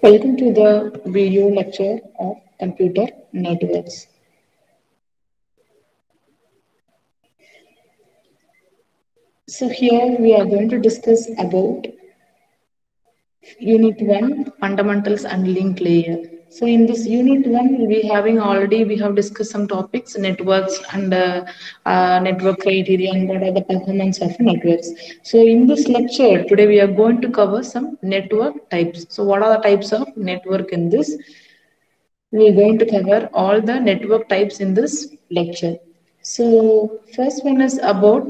Welcome to the video lecture of computer networks. So here we are going to discuss about Unit 1 fundamentals and link layer. So in this Unit 1 we'll be having already we have discussed some topics networks and network criteria and what are the performance of networks. So in this lecture today we are going to cover some network types. So what are the types of network in this? We're going to cover all the network types in this lecture. So first one is about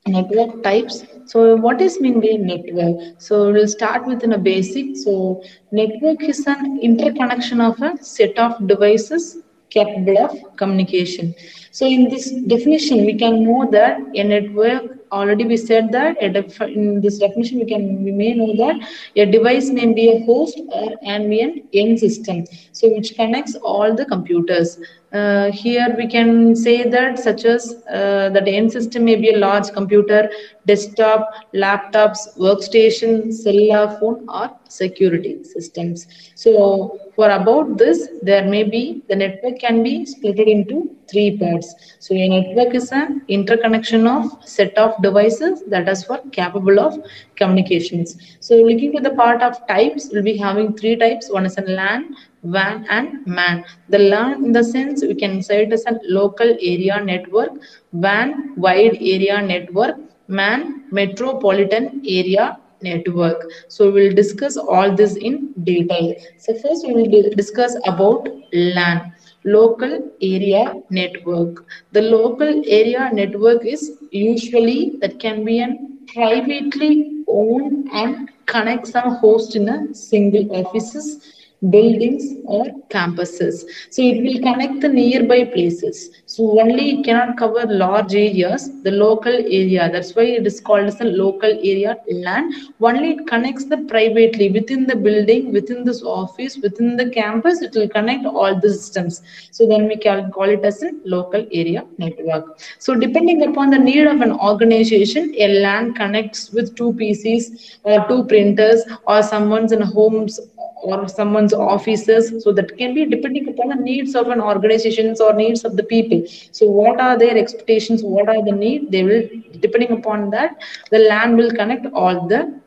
network types. So what is mean by network? So we'll start with in a basic. So network is an interconnection of a set of devices capable of communication. So in this definition, we can know that a network, already we said that in this definition we may know that a device may be a host or ambient end system, so which connects all the computers. Here we can say that such as that end system may be a large computer, desktop, laptops, workstation, cellular phone, or security systems. So for about this, there may be the network can be split into three parts. So a network is an interconnection of set of devices that is for capable of communications. So looking to the part of types, we'll be having three types. One is a LAN, WAN and MAN. The LAN in the sense we can say it as a local area network, WAN wide area network, MAN metropolitan area network. So we'll discuss all this in detail. So first we will discuss about LAN, local area network. The local area network is usually that can be an privately owned and connects some host in a single offices, buildings or campuses. So it will connect the nearby places. So only it cannot cover large areas, the local area. That's why it is called as a local area LAN. Only it connects the privately within the building, within this office, within the campus, it will connect all the systems. So then we can call it as a local area network. So depending upon the need of an organization, a LAN connects with two PCs or two printers or someone's in homes or someone's offices. So that can be depending upon the needs of an organizations or needs of the people. So what are their expectations, what are the need, they will depending upon that the LAN will connect all the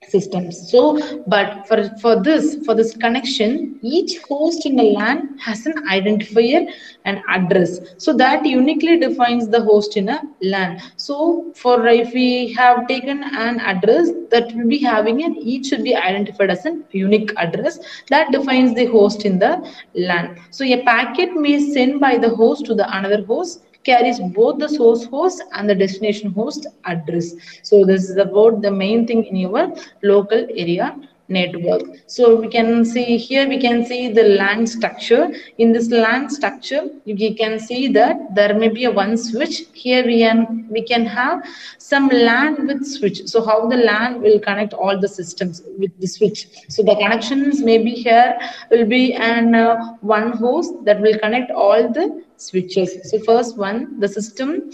systems. So but for this connection, each host in a LAN has an identifier and address, so that uniquely defines the host in a LAN. So for if we have taken an address, that will be having an each should be identified as a unique address that defines the host in the LAN. So a packet may send by the host to the another host carries both the source host and the destination host address. So this is about the main thing in your local area network. So we can see here, we can see the LAN structure. In this LAN structure, you can see that there may be a one switch. Here we can have some LAN with switch. So how the LAN will connect all the systems with the switch. So the connections may be here will be an one host that will connect all the switches. So first one, the system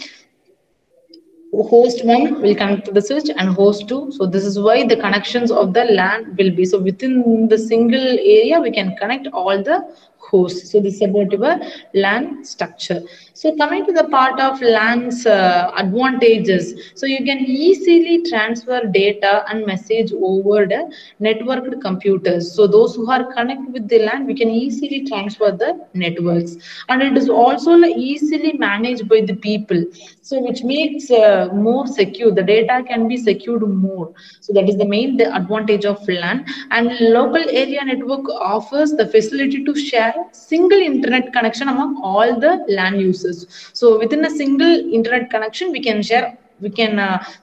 host 1 will connect to the switch and host 2. So this is why the connections of the LAN will be. So within the single area, we can connect all the hosts. So this is about your LAN structure. So coming to the part of LAN's advantages. So you can easily transfer data and message over the networked computers. So those who are connected with the LAN, we can easily transfer the networks. And it is also easily managed by the people. So which makes more secure, the data can be secured more. So that is the main advantage of LAN. And local area network offers the facility to share single internet connection among all the LAN users. So within a single internet connection, the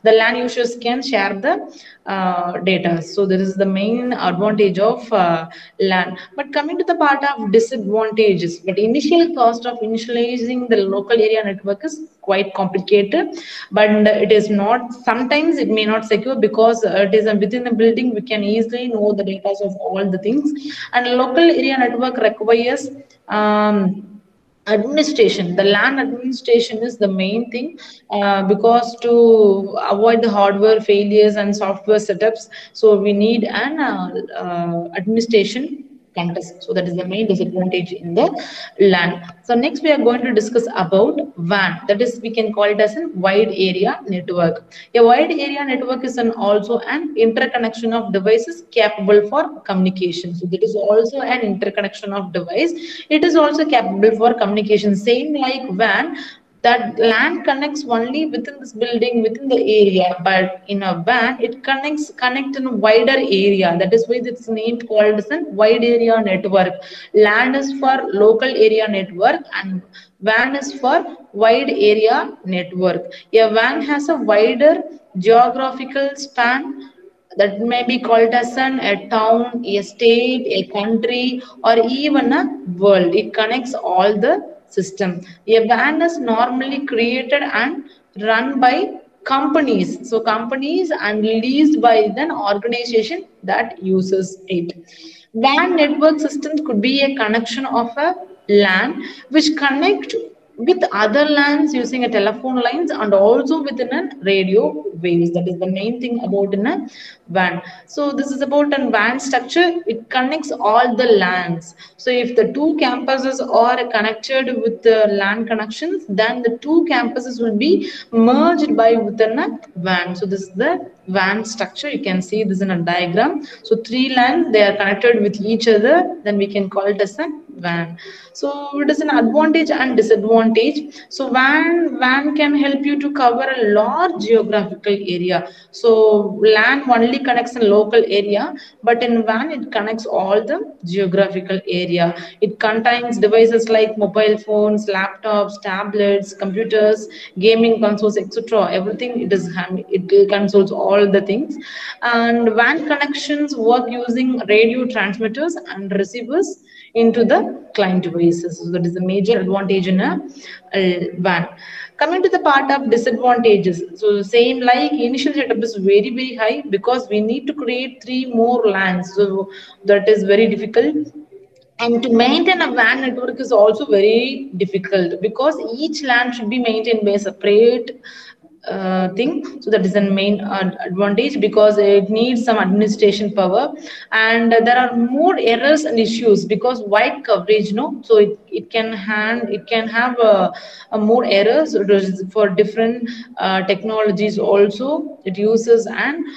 LAN users can share the data. So this is the main advantage of LAN. But coming to the part of disadvantages, but initial cost of initializing the local area network is quite complicated, but it is not, sometimes it may not secure because it is within a building, we can easily know the data of all the things. And local area network requires Administration, the land administration is the main thing, because to avoid the hardware failures and software setups, so we need an administration contest. So that is the main disadvantage in the land. So next we are going to discuss about WAN, that is we can call it as a wide area network. A wide area network is an also an interconnection of devices capable for communication. So that is also an interconnection of device. It is also capable for communication, same like WAN. That LAN connects only within this building, within the area, but in a WAN it connect in a wider area. That is why its name called as a wide area network. LAN is for local area network and WAN is for wide area network. A WAN has a wider geographical span, that may be called as a town, a state, a country, or even a world. It connects all the system. A WAN is normally created and run by companies. So companies and leased by an organization that uses it. WAN network systems could be a connection of a LAN which connect with other LANs using a telephone lines and also within a radio waves. That is the main thing about in a WAN. So this is about a WAN structure. It connects all the LANs. So if the two campuses are connected with the LAN connections, then the two campuses will be merged by within a WAN. So this is the WAN structure. You can see this in a diagram. So three LANs, they are connected with each other. Then we can call it as a WAN. So it is an advantage and disadvantage. So WAN can help you to cover a large geographical area. So LAN only connects a local area, but in WAN it connects all the geographical area. It contains devices like mobile phones, laptops, tablets, computers, gaming consoles, etc. Everything it consoles all the things. And WAN connections work using radio transmitters and receivers into the client devices. So that is the major advantage in a WAN. Coming to the part of disadvantages, so same like initial setup is very high because we need to create three more LANs. So that is very difficult. And to maintain a WAN network is also very difficult because each LAN should be maintained by a separate thing. So that is the main advantage because it needs some administration power, and there are more errors and issues because wide coverage, no, so it can have a more errors for different technologies. Also it uses and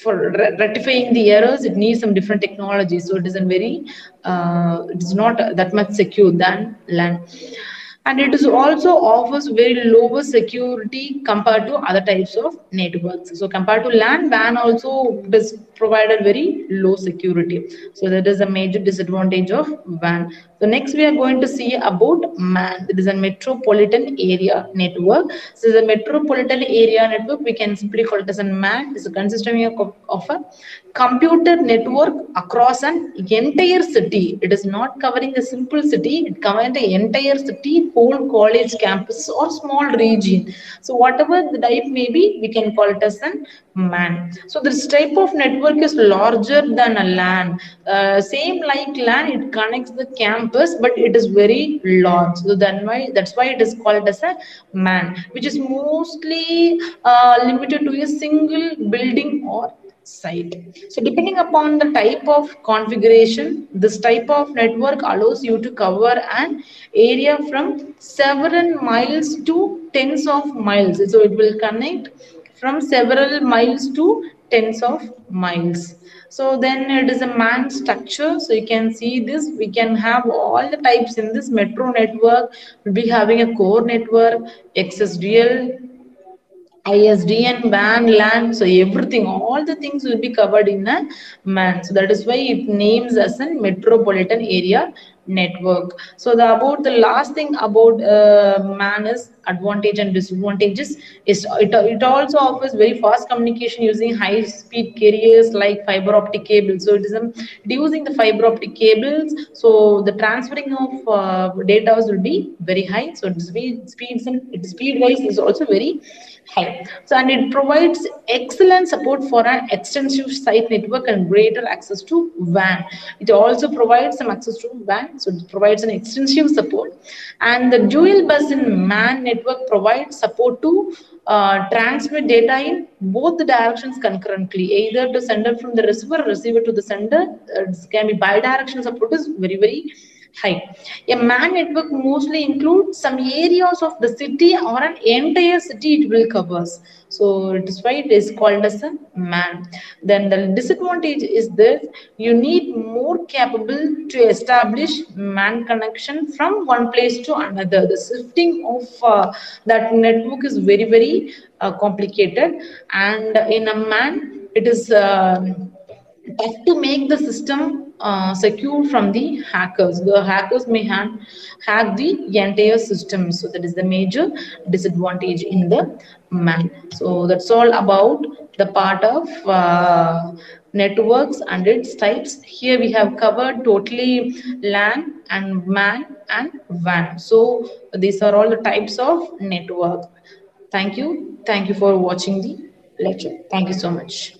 for rectifying the errors it needs some different technologies, so it isn't very it is not that much secure than LAN. And it is also offers very lower security compared to other types of networks. So compared to LAN, WAN also does provided very low security. So that is a major disadvantage of WAN. So next we are going to see about MAN. It is a metropolitan area network. So the metropolitan area network we can simply call it as a MAN. It is consisting of a computer network across an entire city. It is not covering a simple city, it covers the entire city, whole college campus or small region. So whatever the type may be, we can call it as an MAN. So this type of network is larger than a LAN. Same like LAN, it connects the campus, but it is very large. So that's why it is called as a MAN, which is mostly limited to a single building or site. So depending upon the type of configuration, this type of network allows you to cover an area from several miles to tens of miles. So it will connect from several miles to tens of miles. So then it is a MAN structure. So you can see this, we can have all the types in this metro network. We'll be having a core network, XSDL, ISDN, WAN, LAN, so everything, all the things will be covered in a MAN. So that is why it names as a metropolitan area network. So about the last thing about MAN is advantage and disadvantages. It also offers very fast communication using high speed carriers like fiber optic cables. So it is using the fiber optic cables. So the transferring of data will be very high. So speed wise is also very high. So, and it provides excellent support for an extensive site network and greater access to WAN. It also provides some access to WAN, so it provides an extensive support. And the dual bus in MAN network provides support to transmit data in both the directions concurrently, either to sender from the receiver or receiver to the sender. It can be bidirectional support is very, very high. A MAN network mostly includes some areas of the city or an entire city it will covers. So it is why it is called as a MAN. Then the disadvantage is this: you need more capable to establish MAN connection from one place to another. The shifting of that network is very, very complicated, and in a MAN it is. Tough to make the system secure from the hackers. The hackers may hack the entire system. So that is the major disadvantage in the MAN. So that's all about the part of networks and its types. Here we have covered totally LAN and MAN and WAN. So these are all the types of network. Thank you. Thank you for watching the lecture. Thank you so much.